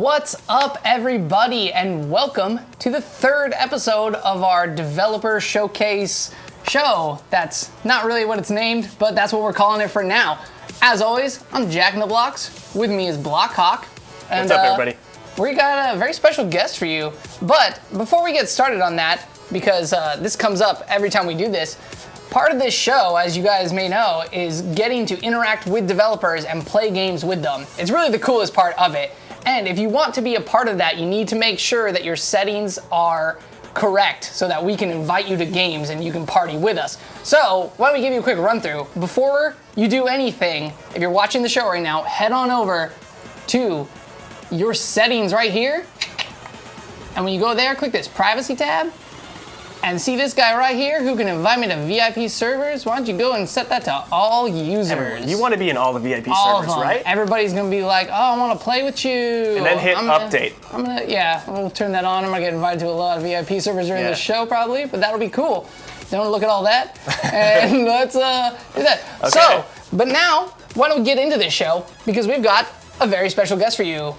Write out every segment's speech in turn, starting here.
What's up, everybody, and welcome to the third episode of our Developer Showcase show. That's not really what it's named, but that's what we're calling it for now. As always, I'm Jack in the Blocks. With me is Blockhawk. And, what's up, everybody? We got a very special guest for you. But before we get started on that, because this comes up every time we do this, part of this show, as you guys may know, is getting to interact with developers and play games with them. It's really the coolest part of it. And if you want to be a part of that, you need to make sure that your settings are correct so that we can invite you to games and you can party with us. So why don't we give you a quick run through. Before you do anything, if you're watching the show right now, head on over to your settings right here. And when you go there, click this privacy tab. And see this guy right here who can invite me to VIP servers? Why don't you go and set that to all users? Everyone. You want to be in all the VIP all servers, right? Everybody's gonna be like, oh, I want to play with you. And then hit update. We'll turn that on. I'm gonna get invited to a lot of VIP servers during this show probably, but that'll be cool. Don't look at all that. And let's do that. Okay. So, but now, why don't we get into this show? Because we've got a very special guest for you.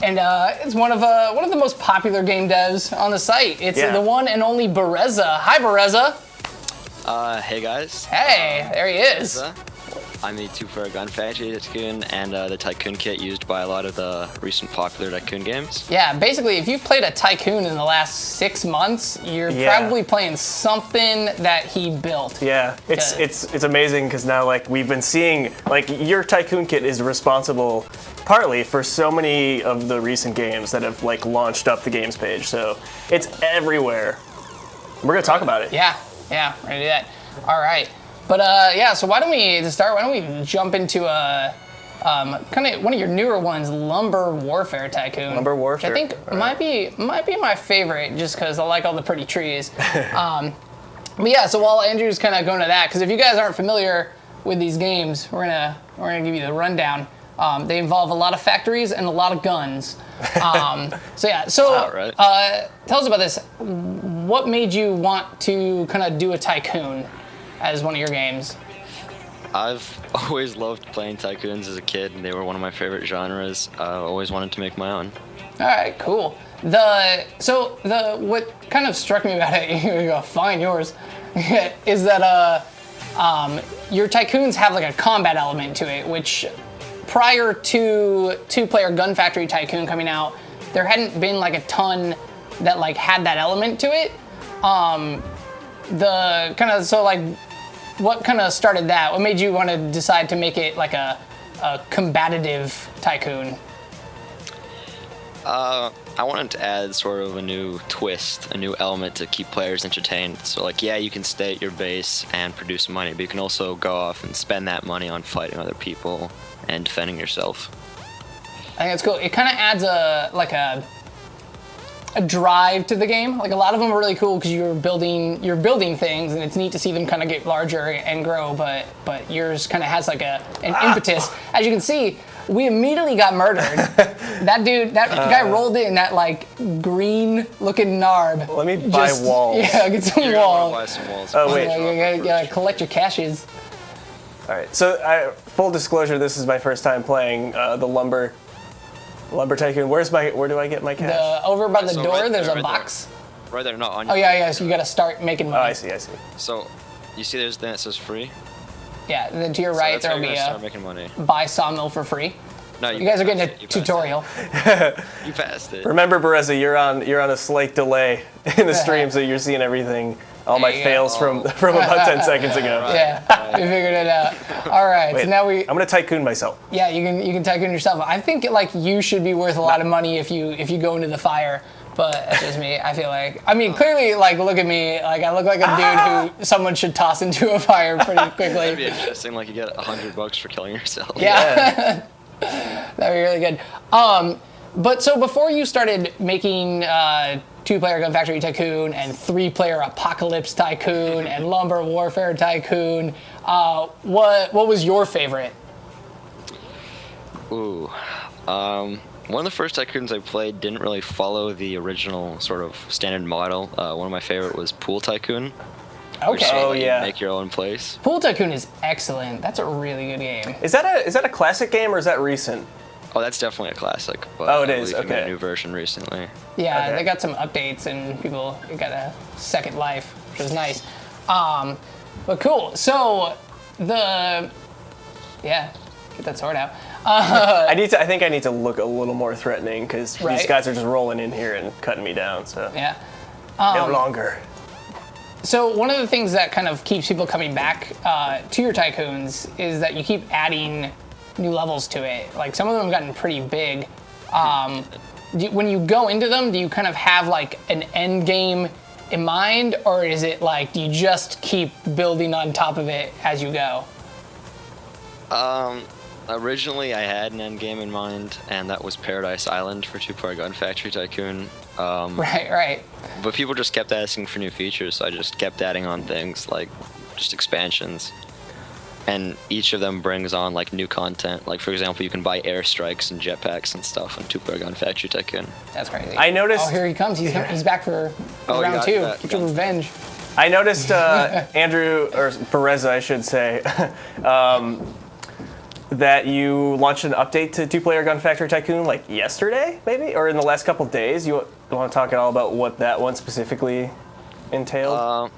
And it's one of the most popular game devs on the site. It's the one and only Bereza. Hi, Bereza. Hey guys. Hey, there he is. I'm the two-player gun factory tycoon and the tycoon kit used by a lot of the recent popular tycoon games. Yeah, basically, if you've played a tycoon in the last 6 months, you're probably playing something that he built. Yeah, it's amazing because now like we've been seeing like your tycoon kit is responsible partly for so many of the recent games that have like launched up the games page. So it's everywhere. We're gonna talk about it. Yeah, we're gonna do that. All right. But so why don't we jump into kind of one of your newer ones, Lumber Warfare Tycoon. Lumber Warfare. Which I think might be my favorite, just because I like all the pretty trees. But yeah, so while Andrew's kind of going to that, because if you guys aren't familiar with these games, we're gonna give you the rundown. They involve a lot of factories and a lot of guns. So tell us about this. What made you want to kind of do a tycoon as one of your games? I've always loved playing tycoons as a kid, and they were one of my favorite genres. I always wanted to make my own. All right, cool. What kind of struck me about it, you go, fine, yours, is that your tycoons have like a combat element to it, which prior to two-player Gun Factory Tycoon coming out, there hadn't been like a ton that like had that element to it. What kind of started that? What made you want to decide to make it like a combative tycoon? I wanted to add sort of a new twist, a new element to keep players entertained. So like, yeah, you can stay at your base and produce money, but you can also go off and spend that money on fighting other people and defending yourself. I think that's cool. It kind of adds a drive to the game. Like a lot of them are really cool because you're building things, and it's neat to see them kind of get larger and grow. But yours kind of has like an impetus. As you can see, we immediately got murdered. That guy rolled in that like green-looking narb. Let me buy walls. Yeah, get some walls. Buy some walls. Oh wait, you gotta collect your caches. All right. So full disclosure, this is my first time playing the Lumber Tycoon. Where do I get my cash? Over by the door, right there's there, a box. Right there, not on Oh you. yeah. So you gotta start making money. Oh, I see. So, you see there's that says free? Yeah, and then to your So right that's how there'll you're be gonna a start making money. buy sawmill for free. No, You guys are getting a passed tutorial. You passed it. Remember, Bereza, you're on a slight delay in the stream, so you're seeing everything. All my you go. fails from about 10 seconds ago. Right. Yeah, we figured it out. All right, Wait, so now I'm gonna tycoon myself. Yeah, you can tycoon yourself. I think like you should be worth a lot of money if you go into the fire. But that's just me. I feel like, clearly, like, look at me. Like, I look like a dude who someone should toss into a fire pretty quickly. That'd be interesting. Like, you get $100 for killing yourself. Yeah. That'd be really good. But so before you started making two-player Gun Factory Tycoon and three-player Apocalypse Tycoon and Lumber Warfare Tycoon, what was your favorite? Ooh. One of the first tycoons I played didn't really follow the original sort of standard model. One of my favorite was Pool Tycoon. Okay. Oh, yeah. Make your own place. Pool Tycoon is excellent. That's a really good game. Is that a classic game or is that recent? Oh, that's definitely a classic. But Oh, it I is? believe he made Okay. a new version recently. Yeah, Okay. they got some updates and people got a second life, which is nice. But cool. So get that sword out. I think I need to look a little more threatening because Right. these guys are just rolling in here and cutting me down. So Yeah. no longer. So one of the things that kind of keeps people coming back to your tycoons is that you keep adding new levels to it. Like some of them have gotten pretty big. When you go into them, do you kind of have like an end game in mind, or is it like do you just keep building on top of it as you go? Originally, I had an end game in mind, and that was Paradise Island for Two-Player Gun Factory Tycoon. Right. But people just kept asking for new features, so I just kept adding on things like just expansions. And each of them brings on like new content. Like for example, you can buy airstrikes and jetpacks and stuff on Two-Player Gun Factory Tycoon. That's crazy. I noticed. Oh, here he comes. He's back for Oh, round you got 2. that. Get your revenge. I noticed Andrew or Perez, I should say, that you launched an update to Two-Player Gun Factory Tycoon like yesterday, maybe, or in the last couple days. You want to talk at all about what that one specifically entailed?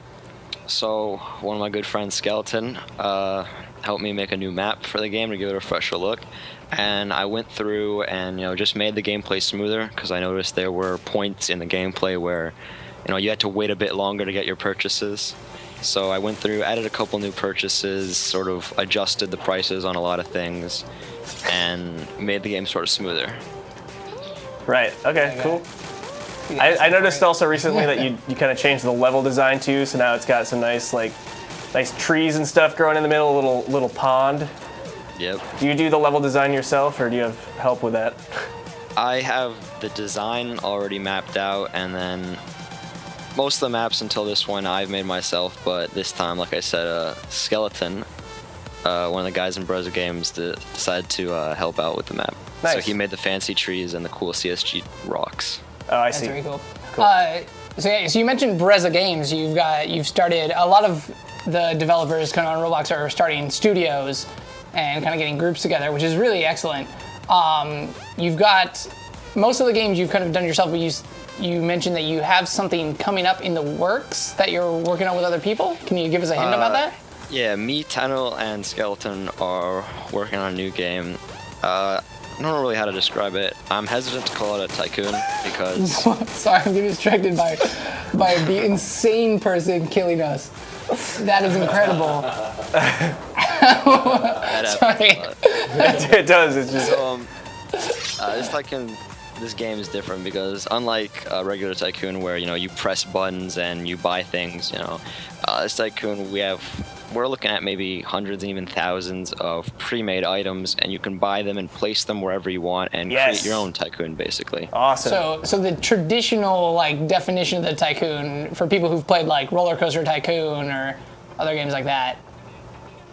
So one of my good friends, Skeleton, helped me make a new map for the game to give it a fresher look. And I went through and just made the gameplay smoother because I noticed there were points in the gameplay where you had to wait a bit longer to get your purchases. So I went through, added a couple new purchases, sort of adjusted the prices on a lot of things, and made the game sort of smoother. Right. Okay. Cool. I noticed also recently that you kind of changed the level design too, so now it's got some nice trees and stuff growing in the middle, a little pond. Yep. Do you do the level design yourself, or do you have help with that? I have the design already mapped out, and then most of the maps until this one I've made myself, but this time, like I said, Skeleton, one of the guys in Brezza Games, decided to help out with the map. Nice. So he made the fancy trees and the cool CSG rocks. Oh, I That's see. very cool. So you mentioned Brezza Games. You've started a lot of the developers kind of on Roblox are starting studios and kind of getting groups together, which is really excellent. You've got most of the games you've kind of done yourself, but you mentioned that you have something coming up in the works that you're working on with other people. Can you give us a hint about that? Yeah, me, Tunnel, and Skeleton are working on a new game. I don't know really how to describe it. I'm hesitant to call it a tycoon because Sorry, I'm getting distracted by the insane person killing us. That is incredible. Sorry. It does. It's just. This game is different because unlike a regular tycoon where you press buttons and you buy things, this tycoon we're looking at maybe hundreds and even thousands of pre-made items, and you can buy them and place them wherever you want and create your own tycoon basically. Awesome. So the traditional definition of the tycoon for people who've played Roller Coaster Tycoon or other games like that.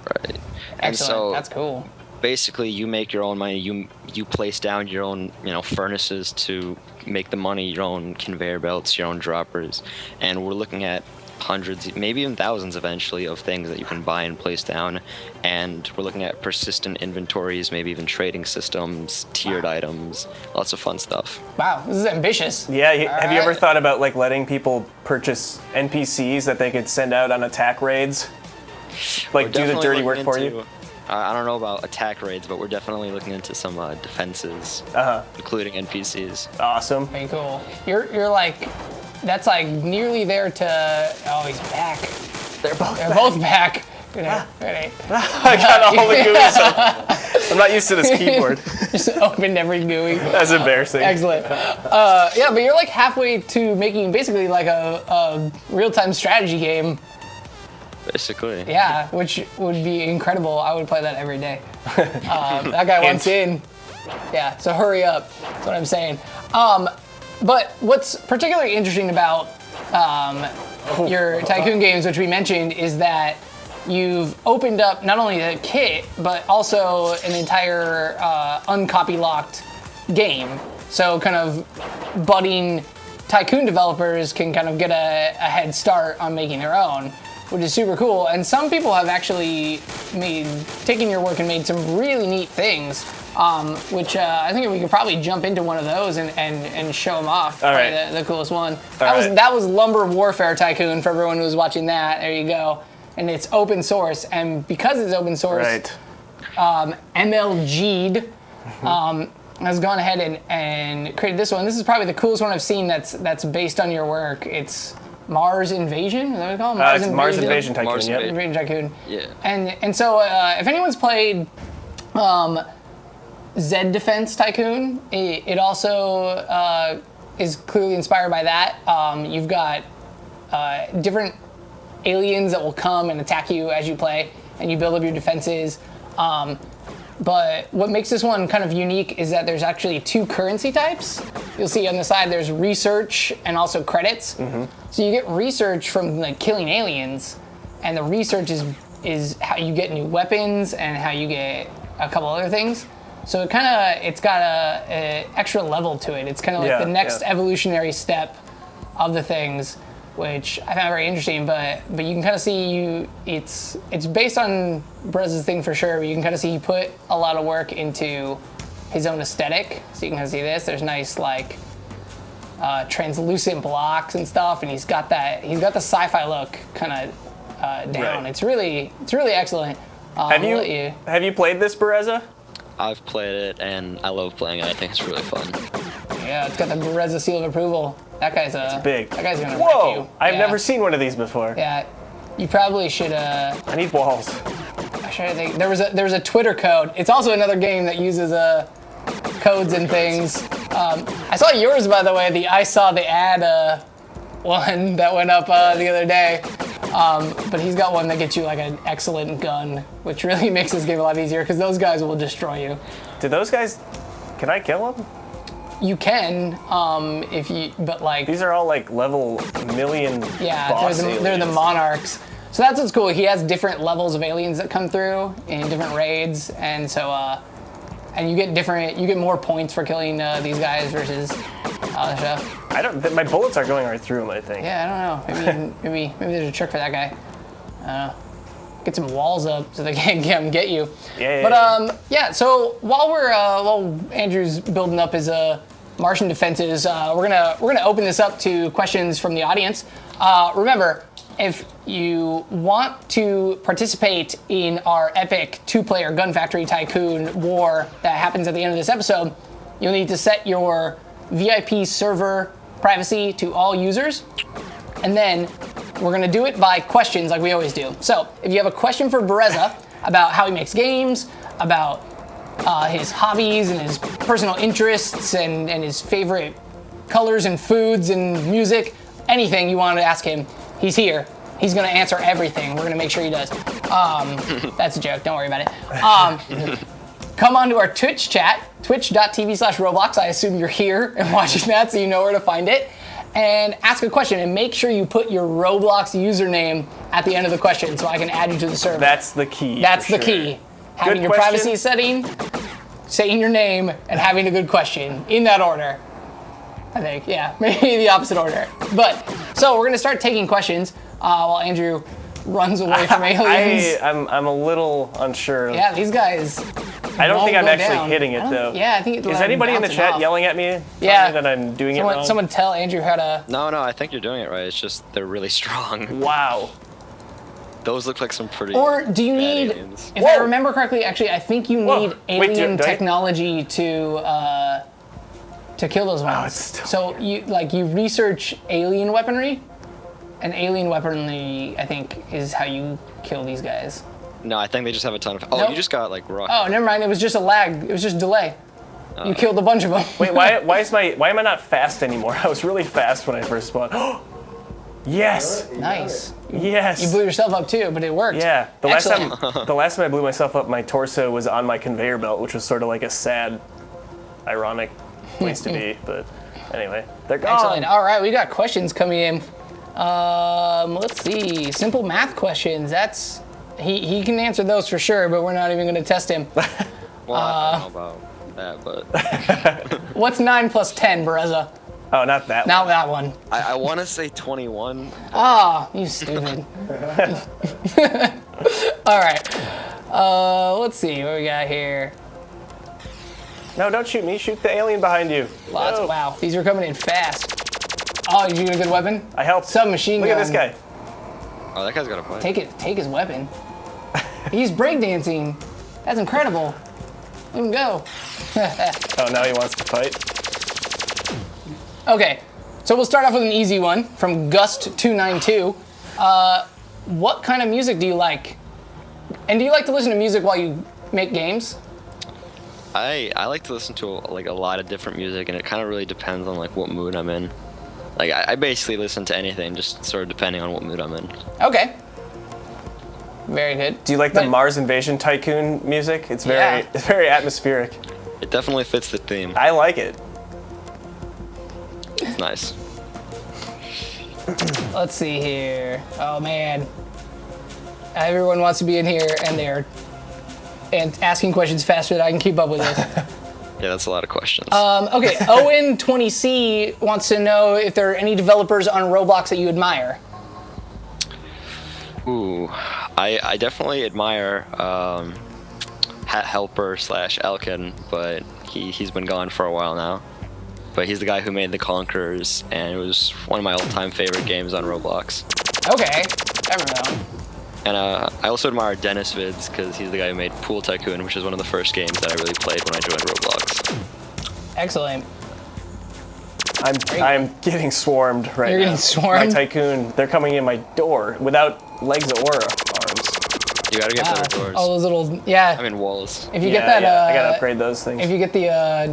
Right. Excellent. And so That's cool. basically you make your own money. You place down your own furnaces to make the money, your own conveyor belts, your own droppers, and we're looking at hundreds, maybe even thousands eventually of things that you can buy and place down, and we're looking at persistent inventories, maybe even trading systems, tiered items, lots of fun stuff. Wow, this is ambitious. Yeah. Have you ever right. thought about letting people purchase NPCs that they could send out on attack raids? We're Do the definitely dirty looking work for into- you? I don't know about attack raids, but we're definitely looking into some defenses, including NPCs. Awesome. Very cool. You're that's nearly there to. Oh, he's back. They're They're both back. Ready. I got all the GUIs open. I'm not used to this keyboard. Just opened every GUI. That's embarrassing. Excellent. Yeah, but you're halfway to making basically a real-time strategy game. Basically. Yeah, which would be incredible. I would play that every day. That guy wants in. Yeah, so hurry up. That's what I'm saying. But what's particularly interesting about your Tycoon games, which we mentioned, is that you've opened up not only the kit, but also an entire uncopy locked game. So kind of budding Tycoon developers can kind of get a head start on making their own, which is super cool. And some people have actually taken your work and made some really neat things. which I think we could probably jump into one of those and show them off. All right. The coolest one. Right. That was Lumber Warfare Tycoon for everyone who was watching that. There you go. And it's open source, and because it's open source, MLG'd has gone ahead and created this one. This is probably the coolest one I've seen that's based on your work. It's Mars Invasion. Is that what we call it? It's Mars Invasion Tycoon. Mars Yep. Invasion Tycoon. Yeah. And so if anyone's played Z Defense Tycoon, it also is clearly inspired by that. You've got different aliens that will come and attack you as you play, and you build up your defenses. But what makes this one kind of unique is that there's actually 2 currency types. You'll see on the side there's research and also credits. So you get research from like killing aliens, and the research is how you get new weapons and how you get a couple other things. So it's got a extra level to it. It's kind of like the next evolutionary step of the things, which I found very interesting. But you can kind of see it's based on Brez's thing for sure. But you can kind of see he put a lot of work into his own aesthetic. So you can kind of see this. There's nice like translucent blocks and stuff, and he's got the sci-fi look kind of down. Right. It's really excellent. Have you played this, Bereza? I've played it, and I love playing it. I think it's really fun. Yeah, it's got the Bereza seal of approval. That guy's big. That guy's gonna Whoa! wreck you. I've never seen one of these before. Yeah, you probably should. I need walls. I should think there was a Twitter code. It's also another game that uses codes and things. I saw yours, by the way. I saw the ad one that went up the other day. But he's got one that gets you like an excellent gun, which really makes this game a lot easier because those guys will destroy you. Do those guys? Can I kill them? You can, if you, but like These are all like level million. yeah, boss they're the aliens. monarchs. So that's what's cool. He has different levels of aliens that come through in different raids, and so and you get more points for killing these guys versus other stuff. My bullets are going right through them, I think. Yeah, I don't know. Maybe there's a trick for that guy. Get some walls up so they can't get you. Yeah. So while Andrew's building up his Martian defenses, we're gonna open this up to questions from the audience. Remember, if you want to participate in our epic 2-player Gun Factory Tycoon war that happens at the end of this episode, you'll need to set your VIP server privacy to all users, and then we're gonna do it by questions like we always do. So if you have a question for Bereza about how he makes games, about his hobbies and his personal interests and his favorite colors and foods and music, anything you want to ask him, he's here. He's gonna answer everything. We're gonna make sure he does. That's a joke, don't worry about it. Come on to our Twitch chat, twitch.tv/Roblox. I assume you're here and watching that, so you know where to find it. And ask a question, and make sure you put your Roblox username at the end of the question so I can add you to the server. That's the key. That's the key. Having your question. privacy setting, saying your name, and having a good question in that order. I think, yeah, maybe the opposite order. But, so we're gonna start taking questions while Andrew runs away from aliens. I'm a little unsure. Yeah, these guys. I don't think I'm go actually down. hitting it though. Yeah, I think it's Is anybody in the chat off. yelling at me? Yeah. Telling me that I'm doing it wrong? Someone tell Andrew how to. No, I think you're doing it right. It's just they're really strong. Wow. Those look like some pretty. Or do you bad need? aliens. If I remember correctly, actually, I think you Whoa. need Wait, alien do I- technology to kill those ones. it's still- So you research alien weaponry, and alien weaponry I think is how you kill these guys. No, I think they just have a ton of. Oh, Nope. you just got like rock. Oh, never mind. It was just a lag. It was just delay. You killed a bunch of them. Wait, why am I not fast anymore? I was really fast when I first spawned. Yes. Nice. Yes. You blew yourself up too, but it worked. Yeah. The Excellent. last time I blew myself up, my torso was on my conveyor belt, which was sort of like a sad, ironic place to be. But anyway, they're gone. Excellent. All right, we got questions coming in. Let's see. Simple math questions. That's he can answer those for sure, but we're not even going to test him. Well, I don't know about that, but What's 9 plus 10, Bereza? Oh, not that. Not that one. I want to say 21. Ah, you stupid. All right. Let's see what we got here. No, don't shoot me. Shoot the alien behind you. Lots. No. Wow, these are coming in fast. Oh, you get a good weapon? I helped. Submachine gun. Look at this guy. Oh, that guy's got a point. Take his weapon. He's breakdancing. That's incredible. Let him go. Oh, now he wants to fight. Okay, so we'll start off with an easy one from Gust292. What kind of music do you like? And do you like to listen to music while you make games? I like to listen to like a lot of different music, and it kind of really depends on like what mood I'm in. Like I basically listen to anything, just sort of depending on what mood I'm in. Okay. Very good. Do you like the Mars Invasion Tycoon music? It's very atmospheric. It definitely fits the theme. I like it. It's nice. Let's see here. Oh man. Everyone wants to be in here and they're asking questions faster than I can keep up with this. Yeah, that's a lot of questions. Okay, Owen20C wants to know if there are any developers on Roblox that you admire. Ooh, I definitely admire Hat Helper / Elkin, but he's been gone for a while now. But he's the guy who made The Conquerors, and it was one of my all-time favorite games on Roblox. Okay, I remember that one. And I also admire Dennis Vids, because he's the guy who made Pool Tycoon, which is one of the first games that I really played when I joined Roblox. Excellent. I'm getting swarmed right now. You're getting swarmed? My Tycoon, they're coming in my door without legs or arms. You gotta get better doors. All those little, yeah. I mean walls. If you get that, I gotta upgrade those things. if you get the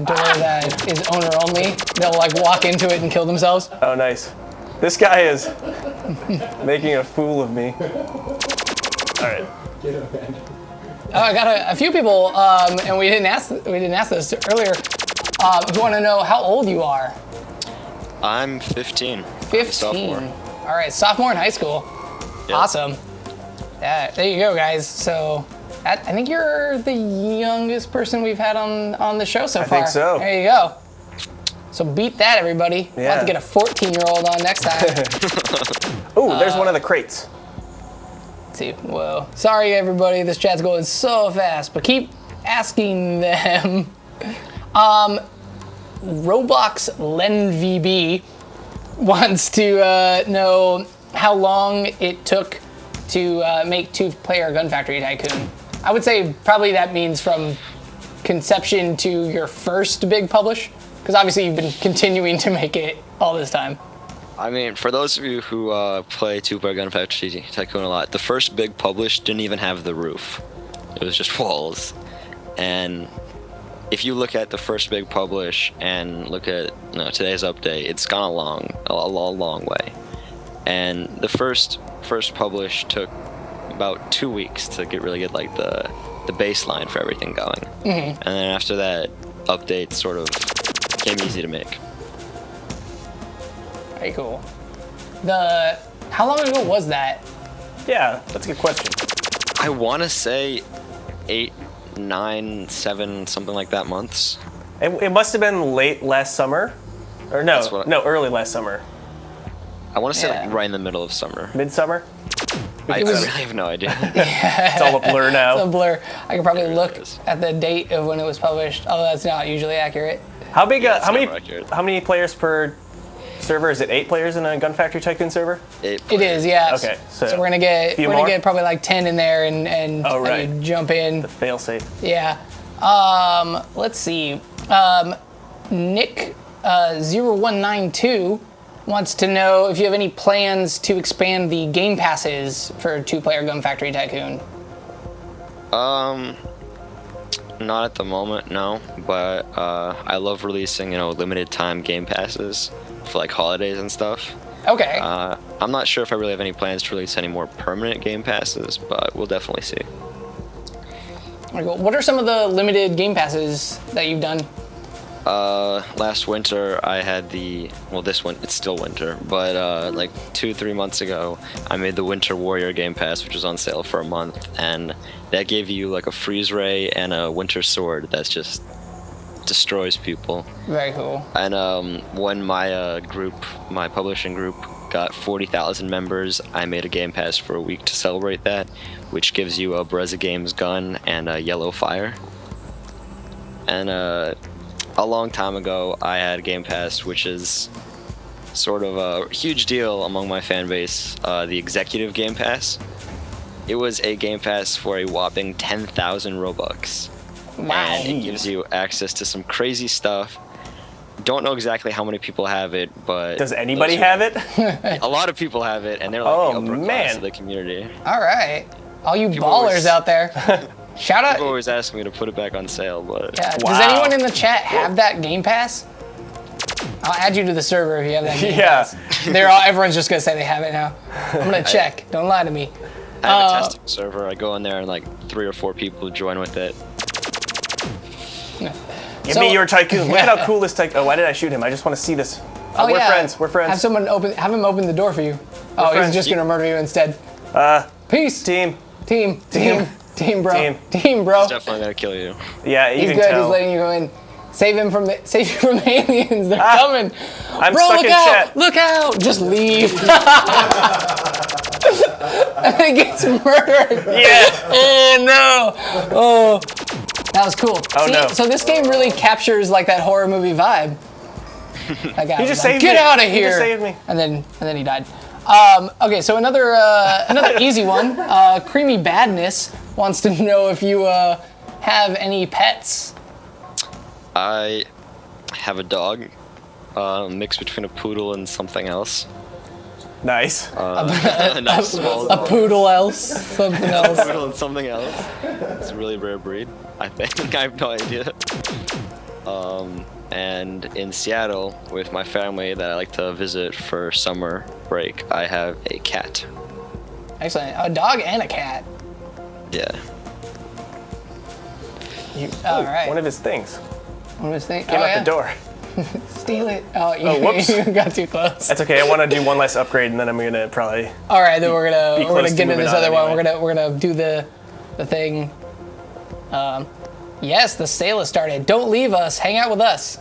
door that is owner only, they'll like walk into it and kill themselves. Oh, nice. This guy is making a fool of me. All right. I got a few people, and we didn't ask this earlier, who want to know how old you are. I'm 15. 15. Sophomore. All right, sophomore in high school. Yep. Awesome. Yeah, there you go, guys. So, I think you're the youngest person we've had on the show so far. I think so. There you go. So beat that, everybody. We'll have to get a 14-year-old on next time. Ooh, there's one of the crates. Let's see. Whoa. Sorry, everybody. This chat's going so fast, but keep asking them. Roblox LenVB wants to know how long it took to make two-player Gun Factory Tycoon. I would say probably that means from conception to your first big publish, because obviously you've been continuing to make it all this time. I mean, for those of you who play two-player Gun Factory Tycoon a lot, the first big publish didn't even have the roof. It was just walls. And if you look at the first big publish and look at today's update, it's gone a long way. And the first publish took about 2 weeks to really get like the baseline for everything going. Mm-hmm. And then after that, updates sort of became easy to make. Very cool. How long ago was that? Yeah, that's a good question. I want to say 8, 9, 7, something like that months. It must have been late last summer. Or early last summer. I want to say like right in the middle of summer. Midsummer? I really have no idea. It's all a blur now. It's a blur. I could probably look at the date of when it was published, although that's not usually accurate. How big? Yeah, how many players per server? Is it 8 players in a Gun Factory Tycoon server? 8 It is, yeah. Okay, so we're gonna get probably like 10 in there and right. you jump in. The failsafe. Yeah. Let's see. Nick 0192 wants to know if you have any plans to expand the game passes for two-player Gun Factory Tycoon. Not at the moment, no. But I love releasing, limited time game passes for like holidays and stuff. Okay. I'm not sure if I really have any plans to release any more permanent game passes, but we'll definitely see. Very cool. What are some of the limited game passes that you've done? Last winter I had this one, it's still winter, but like 2-3 months ago I made the Winter Warrior Game Pass, which was on sale for a month, and that gave you like a freeze ray and a winter sword that's just destroys people. Very cool. And when my publishing group got 40,000 members, I made a game pass for a week to celebrate that, which gives you a Brezza Games gun and a yellow fire. And a long time ago, I had Game Pass, which is sort of a huge deal among my fan base, the Executive Game Pass. It was a Game Pass for a whopping 10,000 Robux. Wow. And it gives you access to some crazy stuff. Don't know exactly how many people have it, but... Does anybody have it? A lot of people have it, and they're like the upper class of the community. All right. All you People ballers always- out there. Shout out. People always ask me to put it back on sale, but... Yeah. Wow. Does anyone in the chat have that Game Pass? I'll add you to the server if you have that Game Pass. Everyone's just gonna say they have it now. I'm gonna check. Don't lie to me. I have a testing server. I go in there and like 3 or 4 people join with it. Give me your tycoon. Look at how cool this tycoon. Oh, why did I shoot him? I just want to see this. We're friends. We're friends. Have him open the door for you. friends. He's just gonna murder you instead. Peace. Team, bro. Team. Team, bro. He's definitely gonna kill you. Yeah, you He's can good. tell. He's letting you go in. Save you from the aliens. They're coming. I'm Bro, stuck look in out! chat. Look out! Just leave. And he gets murdered. Yeah. Oh no! Oh, that was cool. Oh, See, no. So this game really captures like that horror movie vibe. That guy He was just like, saved get me. out of He here! just saved me. And then he died. Okay, so another easy one. Creamy Badness wants to know if you have any pets. I have a dog, mixed between a poodle and something else. Nice. A nice small A poodle else, something else. poodle and something else. It's a really rare breed, I think. I have no idea. And in Seattle, with my family that I like to visit for summer break, I have a cat. Excellent. A dog and a cat. Yeah. All right. One of his things What was thinking? came out the door. Steal it. Oh, whoops. you got too close. That's okay. I want to do one last upgrade, and then I'm gonna probably. All right, then we're Be gonna close to get into moving this on other one. anyway. We're gonna do the thing. Yes, the sale has started. Don't leave us. Hang out with us.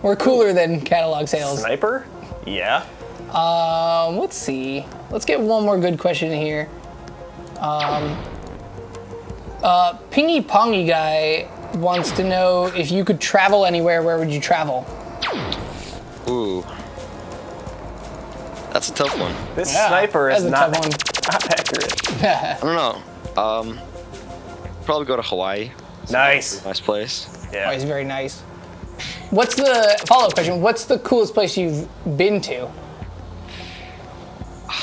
We're cooler than catalog sales. Sniper? Yeah. Let's see. Let's get one more good question in here. Pingy Pongy Guy wants to know if you could travel anywhere, where would you travel? Ooh. That's a tough one. This Yeah, sniper is that's a not, tough not accurate. I don't know. Probably go to Hawaii. Nice. Nice place. Oh, Yeah. he's very nice. What's the follow-up question? What's the coolest place you've been to?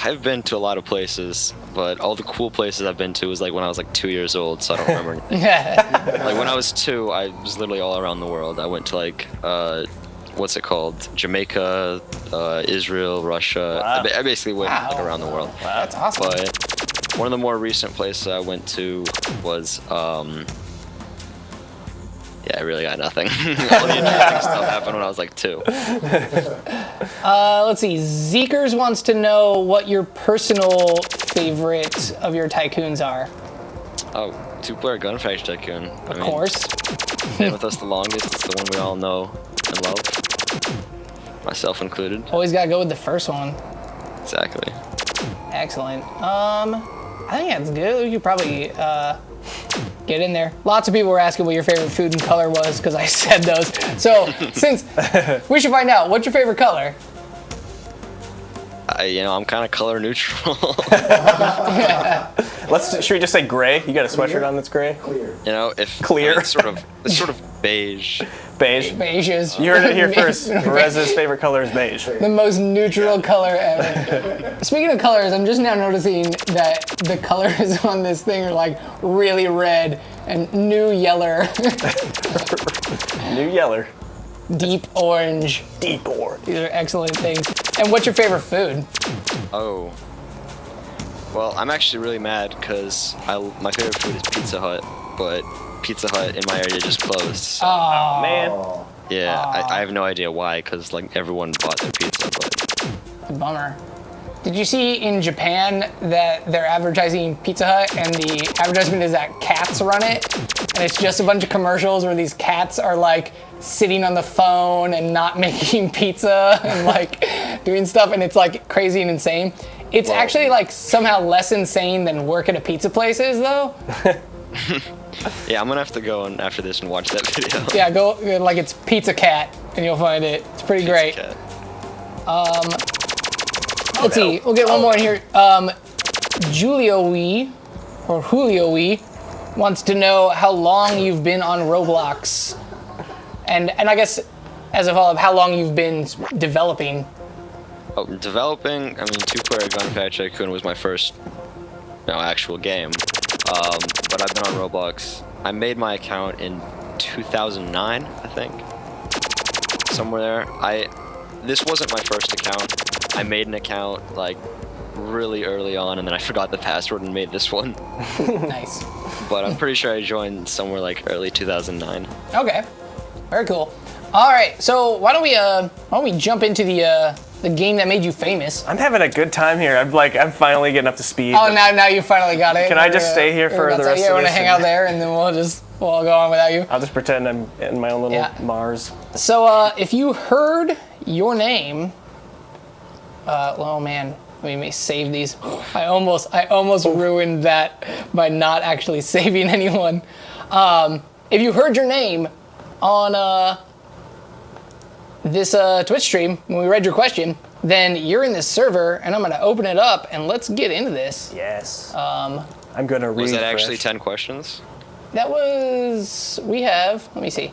I've been to a lot of places, but all the cool places I've been to was like when I was like 2 years old, so I don't remember anything. Like when I was 2, I was literally all around the world. I went to like, what's it called? Jamaica, Israel, Russia. Wow. I basically went like around the world. That's awesome. But one of the more recent places I went to was, yeah, I really got nothing. All the interesting stuff happened when I was like 2. Let's see. Zeekers wants to know what your personal favorite of your tycoons are. Oh, 2-player Gunfight Tycoon. Of course. Been with us the longest. It's the one we all know and love, myself included. Always gotta go with the first one. Exactly. Excellent. I think that's good. You could probably get in there. Lots of people were asking what your favorite food and color was because I said those. So since we should find out, what's your favorite color? I'm kind of color neutral. Should we just say gray? You got a sweatshirt on that's gray? If Clear. It's sort of beige. Beige. Beige is You heard it here first. Perez's favorite color is beige. the most neutral color ever. Speaking of colors, I'm just now noticing that the colors on this thing are like really red and new yeller, New yeller. deep orange. Deep orange. These are excellent things. And what's your favorite food? Oh. Well, I'm actually really mad because my favorite food is Pizza Hut, but Pizza Hut in my area just closed. So, Oh, man. yeah, I have no idea why, because like everyone bought their pizza, but Bummer. Did you see in Japan that they're advertising Pizza Hut and the advertisement is that cats run it? And it's just a bunch of commercials where these cats are like sitting on the phone and not making pizza and like doing stuff, and it's like crazy and insane. It's actually like somehow less insane than work at a pizza place is though. Yeah, I'm gonna have to go and after this and watch that video. Yeah, go like it's Pizza Cat, and you'll find it. It's pretty great. Cat. Let's see. We'll get one more in here. Julio wants to know how long you've been on Roblox, and I guess as a follow-up, how long you've been developing. Oh, developing. I mean, two-player Gunfight Tycoon was my first, actual game. But I've been on Roblox. I made my account in 2009, I think, somewhere there. This wasn't my first account. I made an account like really early on, and then I forgot the password and made this one. Nice. But I'm pretty sure I joined somewhere like early 2009. Okay. Very cool. All right. So why don't we jump into the game that made you famous? I'm having a good time here. I'm finally getting up to speed. Oh, now you finally got it. Can I just stay here for the rest of this? Yeah, we're gonna hang out there, and then we'll go on without you. I'll just pretend I'm in my own little Mars. So if you heard your name, oh man, let me save these. I almost ruined that by not actually saving anyone. If you heard your name on this Twitch stream when we read your question, then you're in this server, and I'm gonna open it up and let's get into this. Yes. I'm gonna read. Was that actually 10 questions? We have, let me see.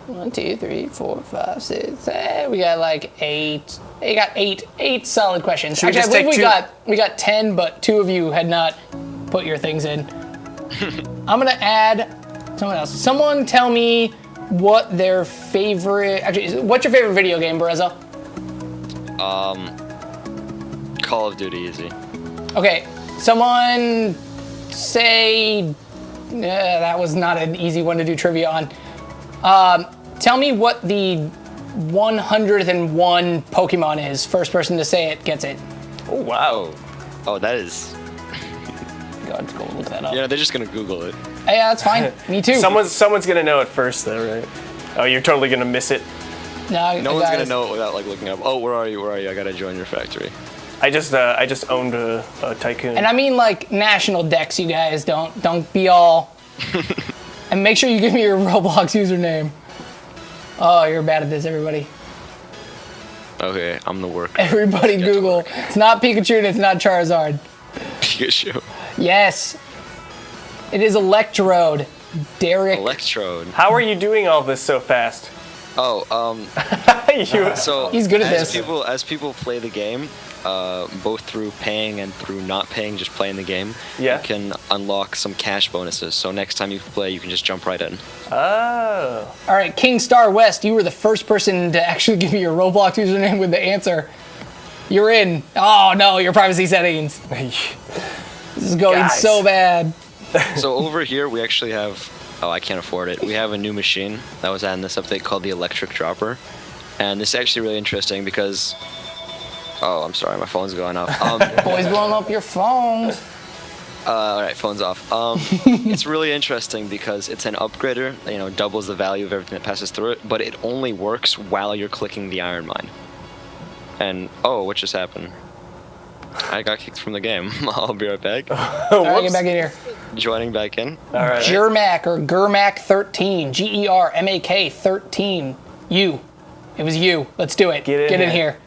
1, 2, 3, 4, 5, 6. We got like 8. You got eight solid questions. Should Actually, I believe take we got 10, but 2 of you had not put your things in. I'm gonna add someone else. Someone tell me what their favorite. Actually, what's your favorite video game, Bereza? Call of Duty, easy. Okay, someone say. That was not an easy one to do trivia on. Tell me what the 101 Pokemon is. First person to say it gets it. Oh wow. Oh, that is. Let's go look that up. Yeah, they're just gonna Google it. Yeah, that's fine. Me too. Someone's gonna know it first, though, right? Oh, you're totally gonna miss it. No one's gonna know it without like looking up. Oh, where are you? I gotta join your factory. I just owned a Tycoon. And I mean like national decks, you guys. Don't be all. And make sure you give me your Roblox username. Oh, you're bad at this, everybody. Okay, I'm the worker. Everybody Google. It's not Pikachu and it's not Charizard. Pikachu. Yes. It is Electrode. Derek. Electrode. How are you doing all this so fast? Oh, so he's good at this. As people play the game, both through paying and through not paying, just playing the game, you can unlock some cash bonuses. So next time you play, you can just jump right in. Oh. All right, King Star West, you were the first person to actually give me your Roblox username with the answer. You're in. Oh no, your privacy settings. This is going so bad. So over here, we actually have. Oh, I can't afford it. We have a new machine that was added in this update called the Electric Dropper, and this is actually really interesting because. Oh, I'm sorry, my phone's going off. Boys blowing up your phones. All right, phone's off. It's really interesting because it's an upgrader. Doubles the value of everything that passes through it, but it only works while you're clicking the iron mine. And what just happened? I got kicked from the game. I'll be right back. All right, get back in here. Joining back in. All right. Germac or Germac 13. GERMAK 13. You. It was you. Let's do it. Get in here.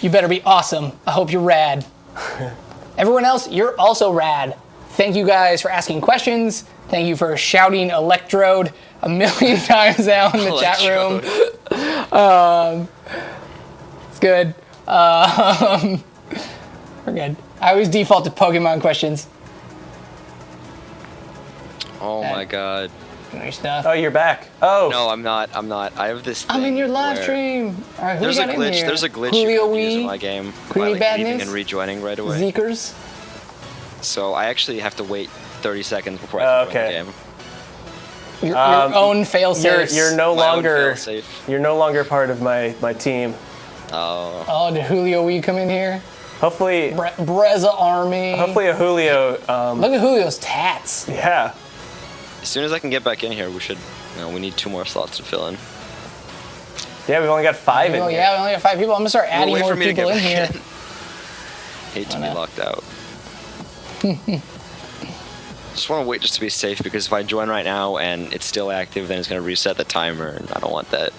You better be awesome. I hope you're rad. Everyone else, you're also rad. Thank you guys for asking questions. Thank you for shouting Electrode a million times out in the chat room. It's good. We're good. I always default to Pokemon questions. Oh my god. Your stuff. Oh, you're back. Oh. No, I'm not. I have this thing I'm in your live where stream. All right, who There's a got in glitch. here? There's a glitch Julio you can use in my game by Queenie leaving Badness? and rejoining right away. Zekers. So I actually have to wait 30 seconds before I can join the game. Your own failsafe. You're no My own longer. failsafe. You're no longer part of my team. Oh. Did Julio Wee come in here? Hopefully. Breza Army. Hopefully a Julio. Look at Julio's tats. Yeah. As soon as I can get back in here, we should. We need 2 more slots to fill in. Yeah, we've only got 5 in here. Yeah, we only got 5 people. I'm gonna start adding more people in here. Hate to be locked out. Just want to wait just to be safe, because if I join right now and it's still active, then it's going to reset the timer, and I don't want that.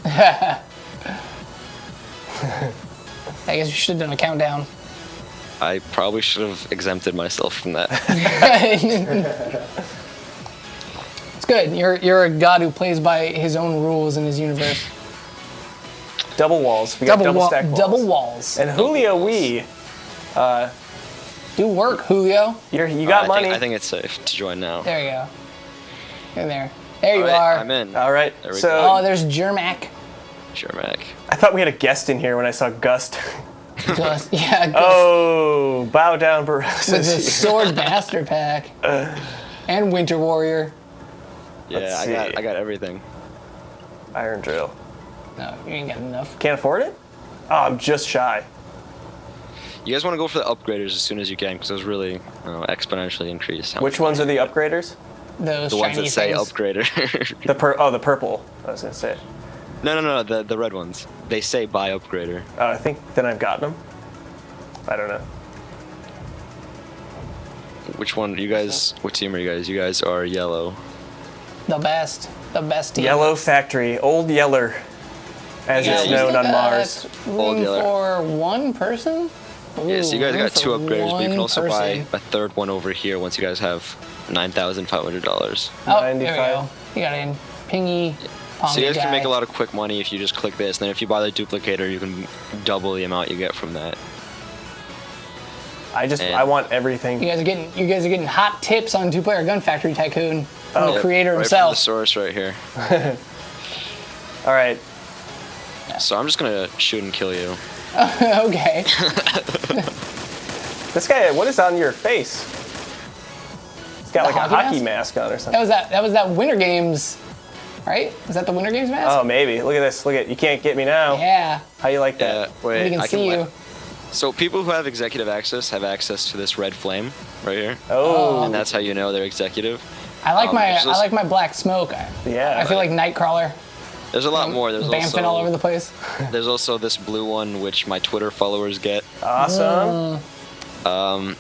I guess you should have done a countdown. I probably should have exempted myself from that. It's good. You're a god who plays by his own rules in his universe. Double walls. We got double stack walls. Double walls. And Julio, Do work, Julio. you got money. I think it's safe to join now. There you go. In there. There you All right, are. I'm in. All right. There we So go. Oh, there's Jermac. Sure, Mac. I thought we had a guest in here when I saw Gust. Gust. Yeah, Gust. Oh, bow down, Barroso. With the Sword Master Pack. And Winter Warrior. Yeah, Let's I see. got everything. Iron Drill. No, you ain't got enough. Can't afford it? Oh, I'm just shy. You guys want to go for the upgraders as soon as you can, because those really exponentially increase. Which ones are the upgraders? Those The ones shiny that say things. upgrader. The purple. I was gonna say. No, the red ones. They say buy upgrader. Oh, I think then I've gotten them. I don't know. Which one? You guys? What team are you guys? You guys are yellow. The best. The best team. Yellow Factory, Old Yeller, as Yeah, it's you known still on Mars. got Old room Yeller. for one person? Yeah, so you guys Ooh, got two room for upgraders, but you can one also buy person. a third one over here once you guys have $9,500. Oh, there we 95. go. You got in. Pingy. So you guys guy. can make a lot of quick money if you just click this, and then if you buy the duplicator, you can double the amount you get from that. I want everything. You guys are getting hot tips on two-player Gun Factory Tycoon from the Yep, creator right himself. From the source right here. All right. So I'm just gonna shoot and kill you. Okay. This guy, what is on your face? He's got The like a hockey hockey mask on or That something. was that Winter Games, right? Is that the Winter Games mask? Oh, maybe. Look at this. Look at you can't get me now. Yeah. How you like Yeah, that? wait, We can I see can you. So people who have executive access have access to this red flame right here, Oh, and that's how you know they're executive. I like there's this- my black smoke. yeah. I feel like Nightcrawler. There's a lot more. There's Bamfing all over the place. There's also this blue one, which my Twitter followers get. Awesome. I'm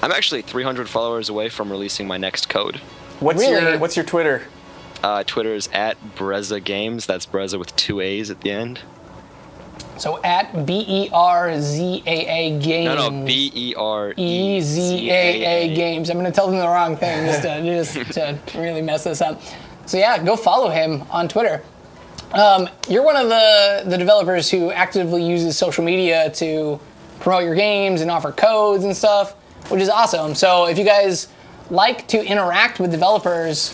actually 300 followers away from releasing my next code. What's Really? your Twitter? Twitter is @Breza Games. That's Breza with 2 A's at the end. So at BERZAA Games. No, BEREZAA EZAA Games. I'm gonna tell them the wrong thing just to really mess this up. So yeah, go follow him on Twitter. You're one of the developers who actively uses social media to promote your games and offer codes and stuff, which is awesome. So if you guys like to interact with developers,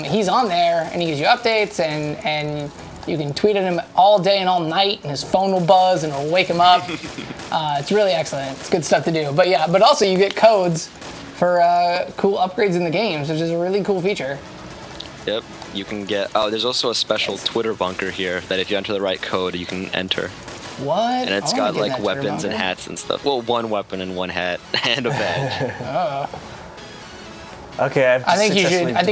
he's on there and he gives you updates and you can tweet at him all day and all night and his phone will buzz and it'll wake him up. It's really excellent. It's good stuff to do. But yeah, but also you get codes for cool upgrades in the games, which is a really cool feature. Yep. You can get. Oh, there's also a special Twitter bunker here that if you enter the right code, you can enter. What? And it's I wanna got get like that weapons and Twitter hats and stuff. Well, one weapon and one hat and a badge. Okay, I think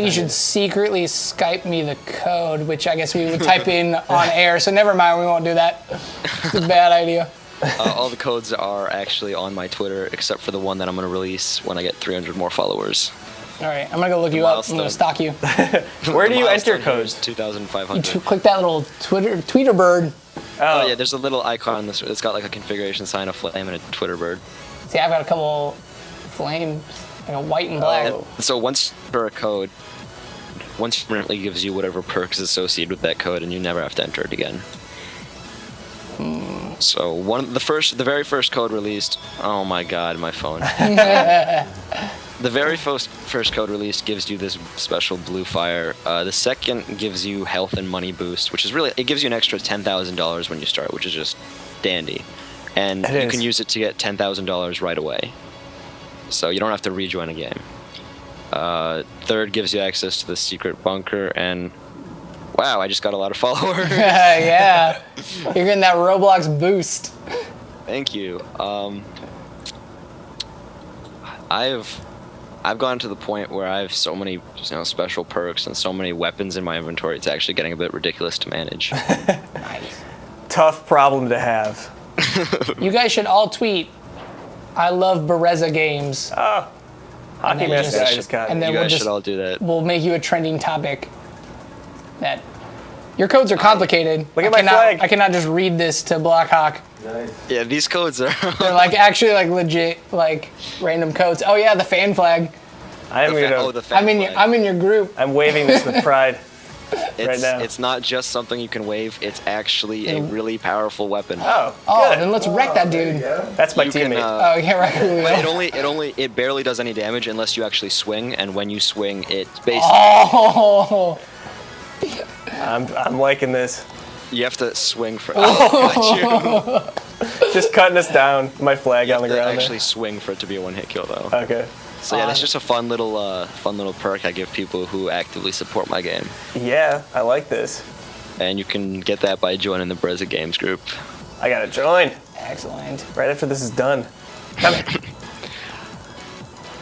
you should secretly Skype me the code, which I guess we would type in on air. So never mind, we won't do that. It's a bad idea. All the codes are actually on my Twitter, except for the one that I'm going to release when I get 300 more followers. All right, I'm gonna go look you up. I'm gonna stalk you. Where do you enter Milestone here codes? is 2,500. Click that little tweeter bird. Oh yeah, there's a little icon on this. It's got like a configuration sign, a flame, and a Twitter bird. See, I've got a couple flames, like a white and black. And so once for a code, once permanently gives you whatever perks associated with that code, and you never have to enter it again. So the very first code released. Oh my God, my phone. The very first code released gives you this special blue fire. The second gives you health and money boost, which is really, it gives you an extra $10,000 when you start, which is just dandy. And you can use it to get $10,000 right away. So you don't have to rejoin a game. Third gives you access to the secret bunker, and wow, I just got a lot of followers. Yeah, you're getting that Roblox boost. Thank you. I've gotten to the point where I have so many special perks and so many weapons in my inventory, it's actually getting a bit ridiculous to manage. Nice. Tough problem to have. You guys should all tweet, "I love Bereza Games." Oh, Hockey then mask just- guy just got and it. then You we'll guys just should all do that. we'll make you a trending topic. That your codes are complicated. Look at my flag. I cannot just read this to Blackhawk. Nice. Yeah, these codes are. They're like actually like legit like random codes. Oh yeah, the fan flag. I am gonna. the fan flag. I'm in your group. I'm waving this with pride. It's, now. it's not just something you can wave. It's actually a really powerful weapon. Oh, Oh, good. then let's wreck that There you dude. go. That's my You can, teammate. Oh, yeah, right. But it barely does any damage unless you actually swing, and when you swing, it's basically Oh, I'm liking this. you have to swing for. Oh, got you. Just cutting us down. My flag You on have the to ground. actually swing for it to be a one-hit kill, though. There. Okay. So yeah, that's just a fun little perk I give people who actively support my game, Yeah, I like this. and you can get that by joining the Brezza Games group. I gotta join excellent. right after this is done. Come here.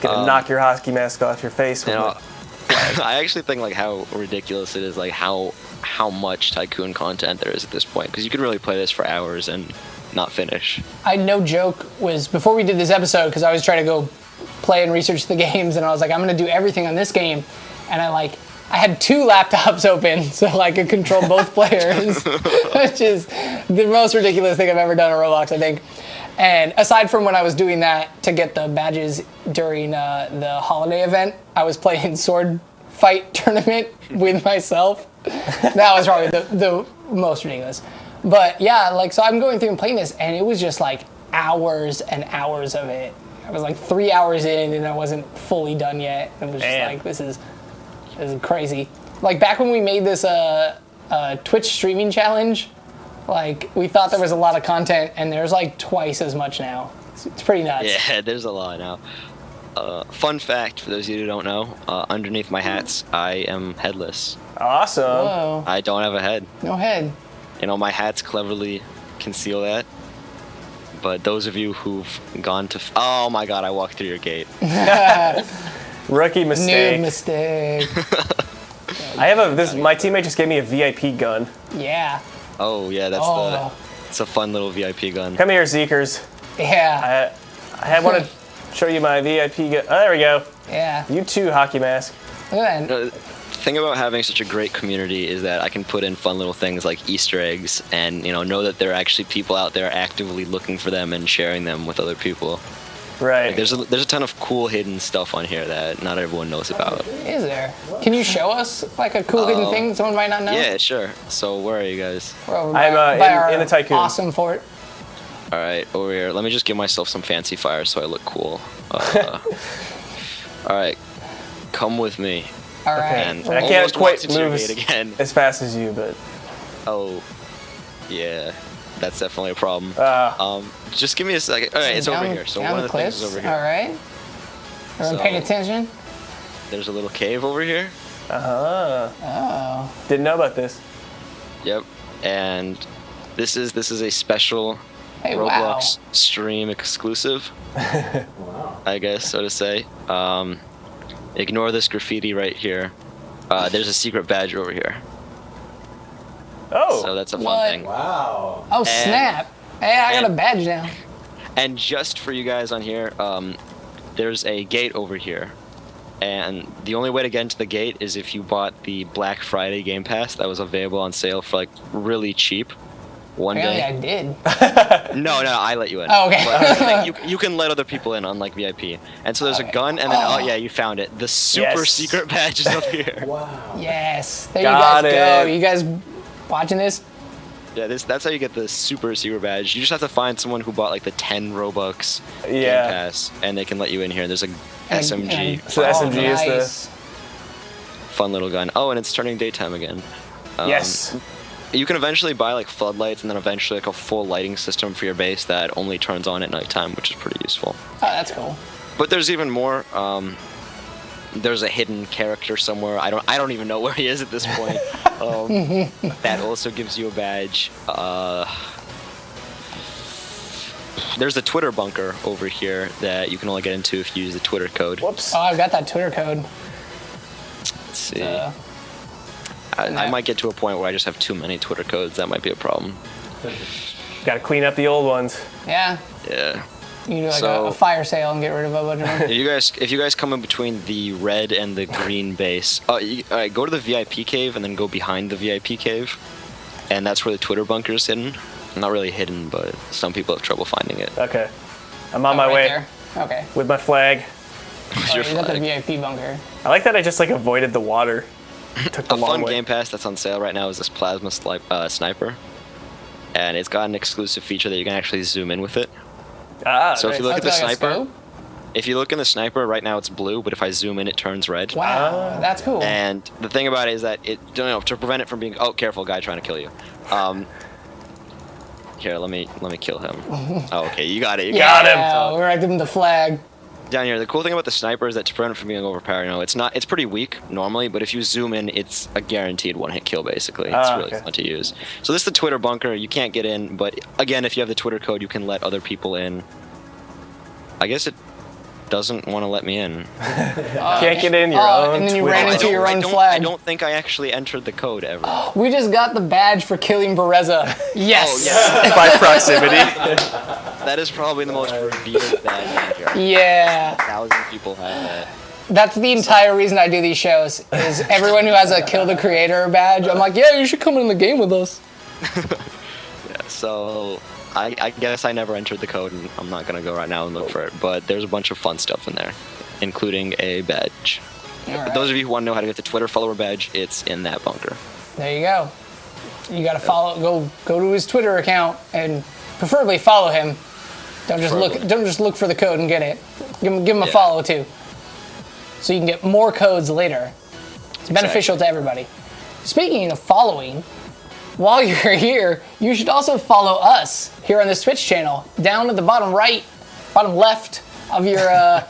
Gonna knock your hockey mask off your face You with know, it. I actually think like how ridiculous it is, like how much Tycoon content there is at this point, because you could really play this for hours and not finish. I no joke was before we did this episode because I was trying to go play and research the games and I was like I'm gonna do everything on this game and I had 2 laptops open so I could control both players, which is the most ridiculous thing I've ever done on Roblox, I think. And aside from when I was doing that to get the badges during the holiday event, I was playing sword fight tournament with myself. That was probably the most ridiculous. But yeah, like, so I'm going through and playing this, and it was just like hours and hours of it. I was like 3 hours in, and I wasn't fully done yet. It was just Man. like, this is crazy. Like back when we made this Twitch streaming challenge, like we thought there was a lot of content, and there's like twice as much now. It's pretty nuts. Yeah, there's a lot now. Fun fact for those of you who don't know, underneath my hats, I am headless. Awesome. Whoa, I don't have a head. no head. You know, my hats cleverly conceal that. But those of you who've gone to... oh my god, I walked through your gate. Rookie mistake. New mistake. I have my teammate just gave me a VIP gun. Yeah. Oh yeah, Oh. it's a fun little VIP gun. Come here, Zeekers. Yeah. I want to show you my VIP gun. Oh, there we go. Yeah. You too, hockey mask. Look at that. The thing about having such a great community is that I can put in fun little things like Easter eggs and, you know that there are actually people out there actively looking for them and sharing them with other people. Right. Like, there's a ton of cool hidden stuff on here that not everyone knows about. Is there? Can you show us like a cool hidden thing someone might not know? Yeah, sure. So where are you guys? We're over I'm, by our in the Tycoon. awesome fort. All right, over here. Let me just give myself some fancy fire so I look cool. All right, come with me. All right. And I can't almost quite walked into your move gate again. as fast as you, but Oh, yeah, that's definitely a problem. uh, Just give me a second. All right, it's over here. So down one of the things cliffs. is over here. All right. Everyone So- paying attention? There's a little cave over here. Oh. didn't know about this. Yep. And this is a special Hey, wow. Roblox stream exclusive, Wow. I guess so to say. Ignore this graffiti right here. There's a secret badge over here. Oh, So that's a fun What? thing. Wow. Oh, snap. Hey, I got a and- badge now. And just for you guys on here, there's a gate over here. And the only way to get into the gate is if you bought the Black Friday Game Pass that was available on sale for like really cheap one Apparently day. I did. No, I let you in. Oh, okay. But, like, you can let other people in, unlike VIP. And so there's a gun, and then, oh yeah, you found it. The super Yes. secret badge is up here. Wow. Yes. There Got you guys go. it. You guys watching this? Yeah, that's how you get the super secret badge. You just have to find someone who bought like the 10 Robux Game yeah. Pass, and they can let you in here. There's a And- SMG, and- So the SMG is the- nice. fun little gun. Oh, and it's turning daytime again. Yes. You can eventually buy like floodlights and then eventually like a full lighting system for your base that only turns on at nighttime, which is pretty useful. Oh, that's cool. But there's even more. There's a hidden character somewhere. I don't even know where he is at this point. That also gives you a badge. There's a Twitter bunker over here that you can only get into if you use the Twitter code. Whoops. Oh, I've got that Twitter code. Let's see. Uh, I might get to a point where I just have too many Twitter codes. That might be a problem. Got to clean up the old ones. yeah. Yeah. You can do like So- a fire sale and get rid of a bunch of them. If you guys come in between the red and the green base, all right, go to the VIP cave and then go behind the VIP cave, and that's where the Twitter bunker is hidden. Not really hidden, but some people have trouble finding it. Okay. I'm on my Right way there. Okay. with my flag. Where's Oh, your he's at the flag? VIP bunker. I like that I just like avoided the water. Took the A long fun way. game pass that's on sale right now is this plasma sniper, and it's got an exclusive feature that you can actually zoom in with it. Ah, So if you nice. look at the That's like a sniper, scope? if you look in the sniper right now it's blue, but if I zoom in it turns red. Wow, that's cool. And the thing about it is that to prevent it from being careful, guy trying to kill you. Here, let me kill him. Oh, okay, you got it. You got it. Yeah, we're right, give him the flag. Down here, the cool thing about the sniper is that to prevent it from being overpowered, it's pretty weak normally, but if you zoom in, it's a guaranteed one-hit kill basically. It's really okay. fun to use. So this is the Twitter bunker. You can't get in, but again, if you have the Twitter code, you can let other people in. I guess it doesn't want to let me in. Can't get in your own. and then you Twitter. ran into your I own don't- flag. I don't think I actually entered the code ever. We just got the badge for killing Bereza. Yes. Oh, yes. By proximity. That is probably the most revered badge in here. Yeah. 1,000 people have that. That's the entire reason I do these shows, is everyone who has a kill the creator badge, I'm like, yeah, you should come in the game with us. So I guess I never entered the code, and I'm not gonna go right now and look for it. But there's a bunch of fun stuff in there, including a badge. All For right. those of you who want to know how to get the Twitter follower badge, it's in that bunker. There you go. You gotta follow, go to his Twitter account and preferably follow him. Don't just look for the code and get it. Give him a Yeah. follow too. So you can get more codes later. It's beneficial to everybody. Speaking of following, while you're here, you should also follow us here on this Twitch channel. Down at the bottom right, bottom left of your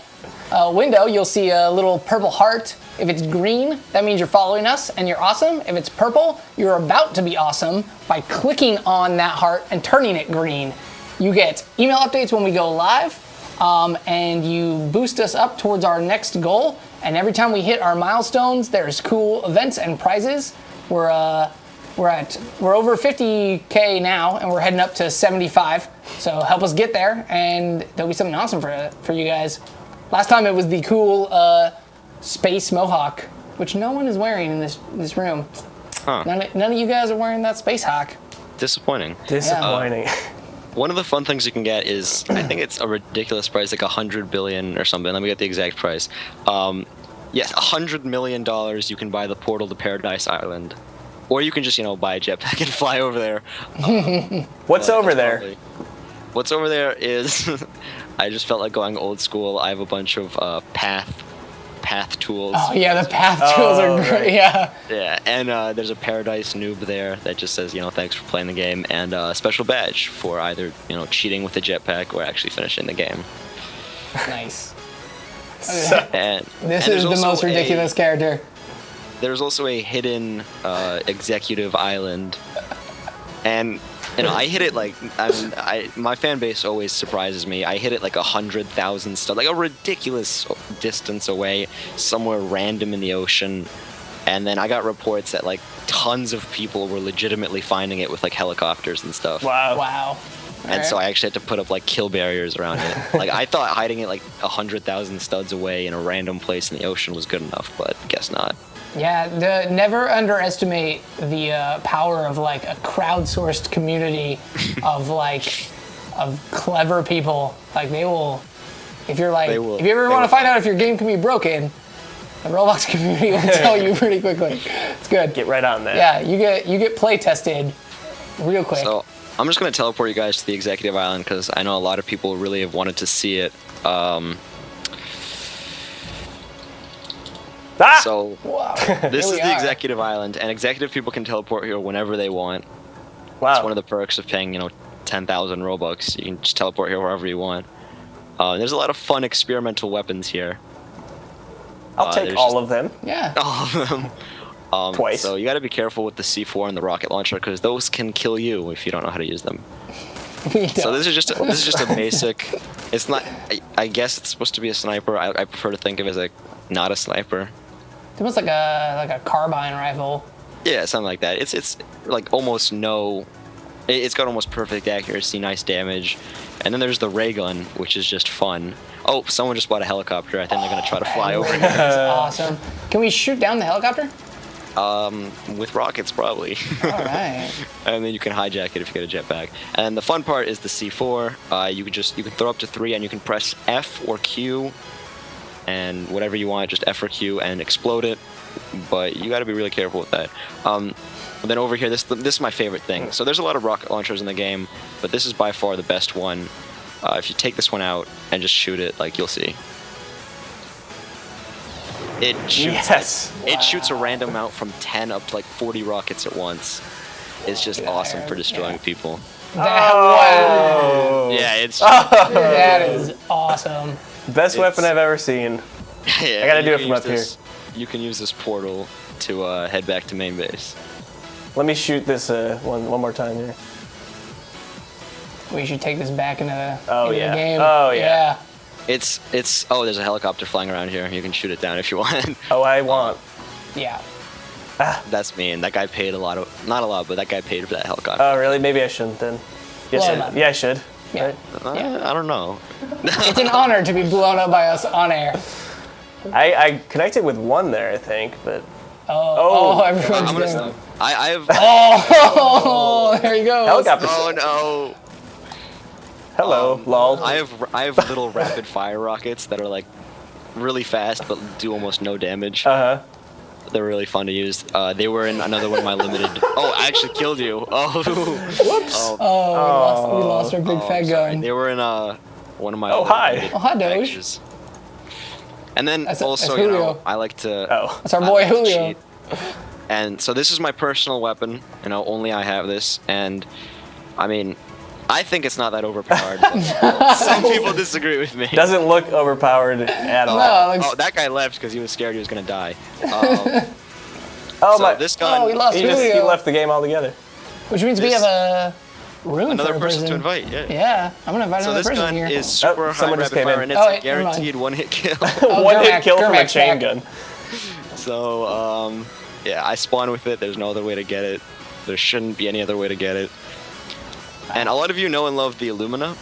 window, you'll see a little purple heart. If it's green, that means you're following us and you're awesome. If it's purple, you're about to be awesome by clicking on that heart and turning it green. You get email updates when we go live, and you boost us up towards our next goal. And every time we hit our milestones, there's cool events and prizes. We're over 50K now, and we're heading up to 75. So help us get there, and there'll be something awesome for you guys. Last time it was the cool space mohawk, which no one is wearing in this room. Huh. None of you guys are wearing that space hawk. Disappointing. Disappointing. One of the fun things you can get is, I think it's a ridiculous price, like 100 billion or something. Let me get the exact price. Yes, $100 million you can buy the portal to Paradise Island. Or you can just, buy a jetpack and fly over there. What's But over that's there? probably- What's over there is, I just felt like going old school. I have a bunch of path tools. Oh yeah, the path tools are great. right. Yeah. Yeah, and there's a Paradise noob there that just says, thanks for playing the game, and a special badge for either, cheating with the jetpack or actually finishing the game. Nice. And This and is there's the also most ridiculous character. There's also a hidden executive island, and I hit it like my fan base always surprises me. I hit it like 100,000 stuff, like a ridiculous distance away, somewhere random in the ocean, and then I got reports that like tons of people were legitimately finding it with like helicopters and stuff. Wow. Wow. And so I actually had to put up like kill barriers around it. Like I thought hiding it like 100,000 studs away in a random place in the ocean was good enough, but guess not. Yeah, never underestimate the power of like a crowdsourced community of clever people. Like they will, if you ever want to find out if your game can be broken, the Roblox community will tell you pretty quickly. It's good. Get right on that. Yeah, you get play tested real quick. So I'm just going to teleport you guys to the Executive Island because I know a lot of people really have wanted to see it. So wow. this Here is we the are. Executive Island, and executive people can teleport here whenever they want. Wow. It's one of the perks of paying, 10,000 Robux. You can just teleport here wherever you want. There's a lot of fun experimental weapons here. I'll take there's all just- of them. Yeah. All of them. Twice. So you got to be careful with the C4 and the rocket launcher because those can kill you if you don't know how to use them. We So don't. this is just a basic. It's not. I guess it's supposed to be a sniper. I prefer to think of it as not a sniper. It's almost like a carbine rifle. Yeah, something like that. It's like almost no It's got almost perfect accuracy, nice damage. And then there's the ray gun, which is just fun. Oh, someone just bought a helicopter. I think they're going to try to fly over here. That's awesome. Can we shoot down the helicopter? With rockets, probably. All right. And then you can hijack it if you get a jetpack. And the fun part is the C4. You can throw up to 3, and you can press F or Q, and whatever you want, just F or Q, and explode it. But you got to be really careful with that. Then over here, this is my favorite thing. So there's a lot of rocket launchers in the game, but this is by far the best one. If you take this one out and just shoot it, like, you'll see. It shoots. It shoots a random amount from 10 up to like 40 rockets at once. It's just awesome for destroying people. Wow. Yeah, it's. That is awesome. Best weapon I've ever seen. Yeah, I gotta do it from up here. You can use this portal to head back to main base. Let me shoot this one more time here. We should take this back into the yeah. game. Oh, yeah. It's oh, there's a helicopter flying around here. You can shoot it down if you want. Oh, I want. Yeah. That's mean. That guy paid not a lot, but that guy paid for that helicopter. Oh, really? Maybe I shouldn't then. Yes, Well, yeah, I should. Yeah. Right? I don't know. It's an honor to be blown up by us on air. I connected with one there, I think, but. Oh, everyone's I'm doing gonna. I have. Oh, there you go. Helicopter. Oh no. Hello, lol. I have little rapid fire rockets that are like really fast but do almost no damage. Uh-huh. They're really fun to use. They were in another one of my limited. Oh, I actually killed you. Oh. Whoops. We lost our big fat gun. They were in one of my. Oh, hi. Oh, hi, Doge. packages. And then That's also, Julio. I like to. Oh. That's our I boy like to Julio. cheat. And so this is my personal weapon. Only I have this, and I mean, I think it's not that overpowered. But some people disagree with me. Doesn't look overpowered at all. No, like, Oh, that guy left because he was scared he was gonna die. Oh, So my. this gun. we lost He Julio. left the game altogether. Which means we have a room Another for a person to invite. Yeah. Yeah, I'm gonna invite So another this person gun here. is super high someone just rapid came fire, in. and it's Oh, a wait, never mind. guaranteed one-hit kill. One hit Germac- kill from a Germac's chain back. gun. So, yeah, I spawn with it. There's no other way to get it. There shouldn't be any other way to get it. And a lot of you know and love the Illumina.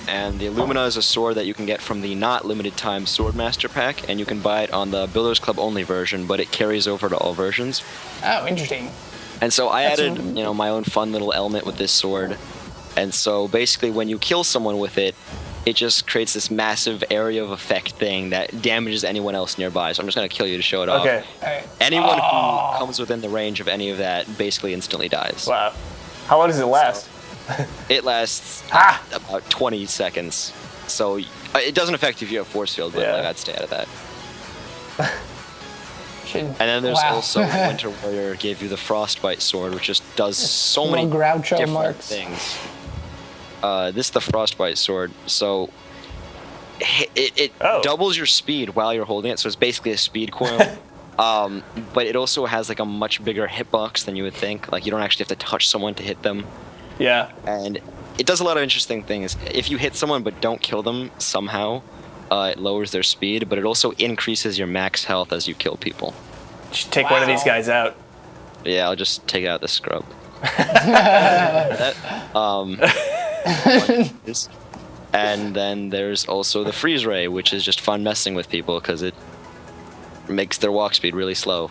And the Illumina is a sword that you can get from the not limited time Swordmaster pack, and you can buy it on the Builders Club only version, but it carries over to all versions. Oh, interesting. And so I That's added, my own fun little element with this sword. And so basically when you kill someone with it, it just creates this massive area of effect thing that damages anyone else nearby. So I'm just going to kill you to show it off. Okay. All right. Anyone who comes within the range of any of that basically instantly dies. Wow. How long does it last? It lasts about 20 seconds. So it doesn't affect you if you have force field, but Yeah. I'd stay out of that. And And then there's also Winter Warrior gave you the Frostbite sword, which just does so many little Groucho different marks. things. This is the Frostbite sword, so it doubles your speed while you're holding it, so it's basically a speed coil. But it also has like a much bigger hitbox than you would think. Like you don't actually have to touch someone to hit them. Yeah. And it does a lot of interesting things. If you hit someone but don't kill them somehow, it lowers their speed, but it also increases your max health as you kill people. Just take one of these guys out. Yeah, I'll just take out the scrub. And then there's also the freeze ray, which is just fun messing with people because it makes their walk speed really slow.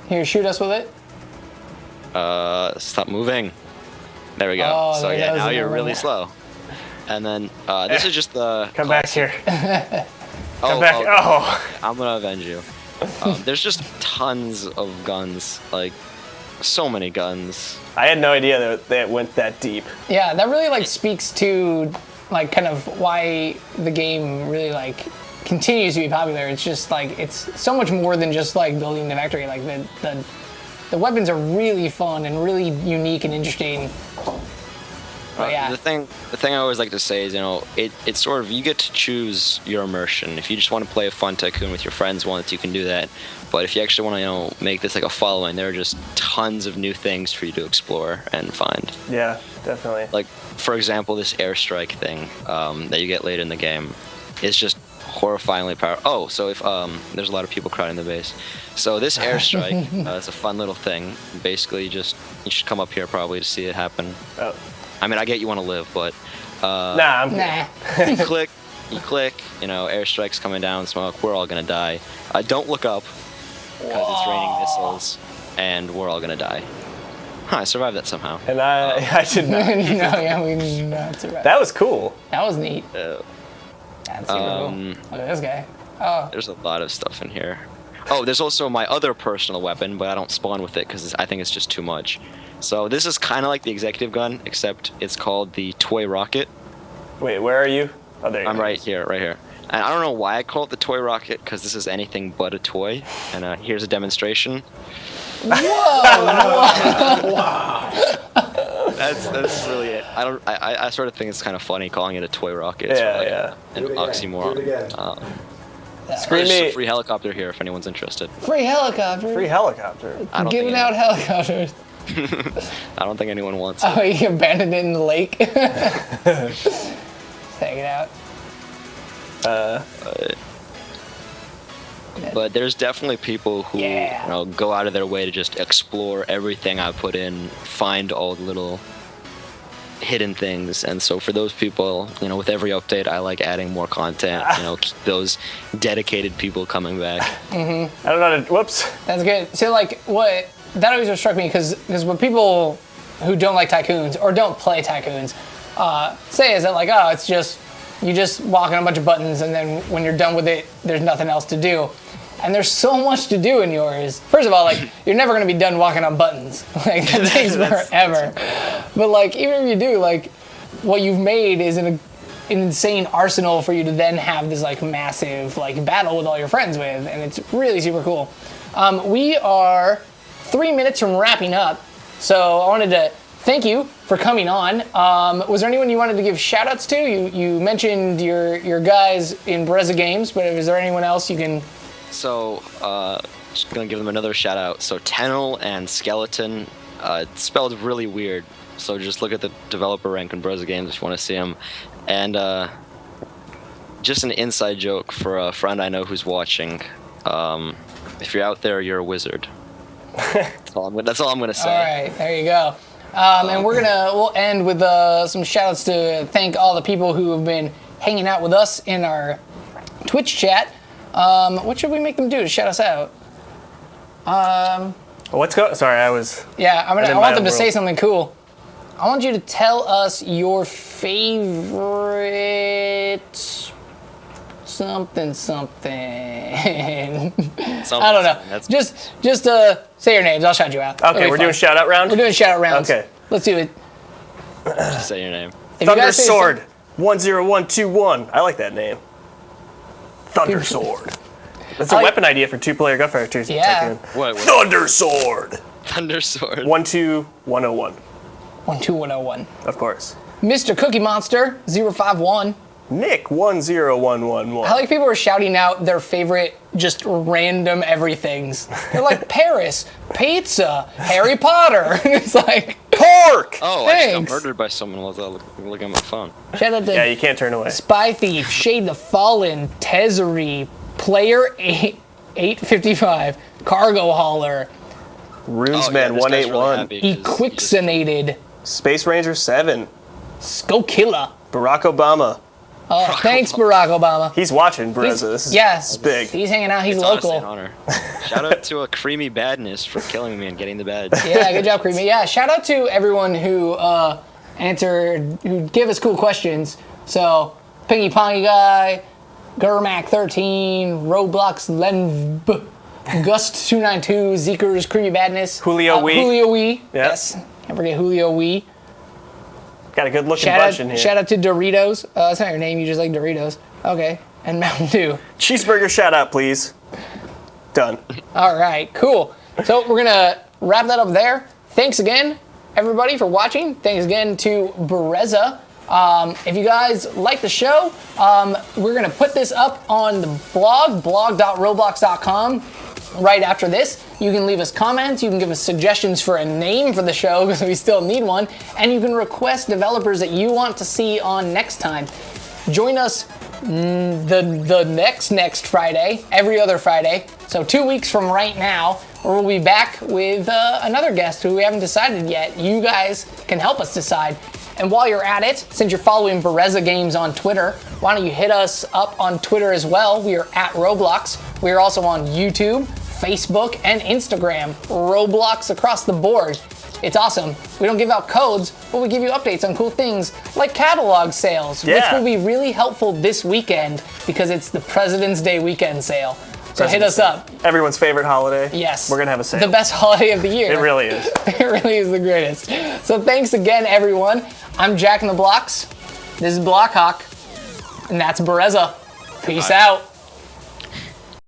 Here, shoot us with it. Stop moving. There we go. Oh, So there yeah, goes now the you're really movement. slow. And then this is just the. Come back here. Come back. Oh. I'm gonna avenge you. There's just tons of guns, like so many guns. I had no idea that it went that deep. Yeah, that really like speaks to like kind of why the game really like continues to be popular. It's just like it's so much more than just like building the factory. Like the weapons are really fun and really unique and interesting. But yeah. The thing I always like to say is, it's sort of, you get to choose your immersion. If you just want to play a fun tycoon with your friends once, you can do that. But if you actually want to, make this like a following, there are just tons of new things for you to explore and find. Yeah, definitely. Like, for example, this airstrike thing that you get later in the game is just horrifyingly powerful. Oh, so if there's a lot of people crowding the base. So this airstrike is a fun little thing. Basically, you should come up here probably to see it happen. Oh. I mean, I get you want to live, but Nah, I'm good. Nah. you click, airstrikes coming down, smoke. We're all gonna die. Don't look up because it's raining missiles, and we're all gonna die. Huh, I survived that somehow. And I did not. No, yeah, we did not survive. That was cool. That was neat. Uh, That's super cool. Look at this guy. Oh, There's a lot of stuff in here. Oh, there's also my other personal weapon, but I don't spawn with it because I think it's just too much. So this is kind of like the executive gun, except it's called the toy rocket. Wait, where are you? Oh, there you I'm are. right here. And I don't know why I call it the toy rocket, because this is anything but a toy. And here's a demonstration. That's really it. I sort of think it's kind of funny calling it a toy rocket. It's Yeah, really yeah. an oxymoron. Scream There's a me. free helicopter here if anyone's interested. free helicopter. Free helicopter. I don't Giving think out helicopters. I don't think anyone wants it. Oh, you abandoned it in the lake. Take it out. But there's definitely people who go out of their way to just explore everything I put in, find all the little hidden things. And so for those people, with every update, I like adding more content, keep those dedicated people coming back. I don't know how to. Whoops. That's good. So, like, that always struck me, because what people who don't like tycoons or don't play tycoons say is that, like, oh, it's just, you just walk on a bunch of buttons, and then when you're done with it, there's nothing else to do. And there's so much to do in yours. First of all, like, you're never going to be done walking on buttons. Like, that takes forever. But, like, even if you do, like, what you've made is an insane arsenal for you to then have this, like, massive, like, battle with all your friends with. And it's really super cool. We are 3 minutes from wrapping up. So I wanted to thank you for coming on. Was there anyone you wanted to give shout outs to? You mentioned your guys in Bereza Games, but is there anyone else you can... So, just gonna give them another shout out. So, Tennel and Skeleton, it's spelled really weird. So, just look at the developer rank in Bereza Games if you want to see them. And just an inside joke for a friend I know who's watching. If you're out there, you're a wizard. That's all I'm gonna say. All right, there you go. And we'll end with some shout outs to thank all the people who have been hanging out with us in our Twitch chat. What should we make them do to shout us out? What's going? Sorry, I was. Yeah, I in want my them to world. say something cool. I want you to tell us your favorite something. I don't know. Just say your names. I'll shout you out. Okay, we're doing shout out round. We're doing shout out rounds. Okay. Let's do it. Just say your name. If you Thunder guys say Sword 10121. I like that name. Thunder Sword. That's a weapon idea for 2-player Gunfire Tycoon. Yeah. What? Thunder Sword. Thunder Sword. 12101. 12101. Of course. Mr. Cookie Monster 051. Nick 10111. I like people are shouting out their favorite just random everythings. They're like Paris, pizza, Harry Potter. It's like Pork. Oh, I just got Thanks. murdered by someone while I was looking at my phone. shout out to Yeah, you can't turn away. Spy Thief, Shade the Fallen, Tezzeri, Player 855, Cargo Hauler, Runesman this guy's really 181. happy 'cause he just- Equixinated, Space Ranger 7. Skokilla. Barack Obama. Oh, thanks, Barack Obama. He's watching Bereza. This is big. He's hanging out. He's It's honestly an local. honor. Shout out to a Creamy Badness for killing me and getting the badge. Yeah, good job, Creamy. Yeah, shout out to everyone who who gave us cool questions. So, Pingy Pongy Guy, Gurmac13, Roblox Lenv, Gust292, Zeekers, Creamy Badness, Julio Wee. Julio Wee. Yeah. Yes, can't forget Julio Wee. Got a good looking bunch in here. Shout out to Doritos. That's not your name. You just like Doritos. Okay, and Mountain Dew. Cheeseburger shout out, please. Done. All right, cool. So we're gonna wrap that up there. Thanks again, everybody, for watching. Thanks again to Bereza. If you guys like the show, we're gonna put this up on the blog.roblox.com right after this. You can leave us comments, you can give us suggestions for a name for the show, because we still need one, and you can request developers that you want to see on next time. Join us the next Friday, every other Friday. So 2 weeks from right now, where we'll be back with another guest who we haven't decided yet. You guys can help us decide. And while you're at it, since you're following Bereza Games on Twitter, why don't you hit us up on Twitter as well? We are at Roblox. We are also on YouTube, Facebook, and Instagram. Roblox across the board. It's awesome. We don't give out codes, but we give you updates on cool things like catalog sales, which will be really helpful this weekend because it's the President's Day weekend sale. So hit us up. Everyone's favorite holiday. Yes. We're going to have a sale. The best holiday of the year. It really is. It really is the greatest. So thanks again, everyone. I'm Jack in the Blocks. This is Blockhawk. And that's Bereza. Peace out.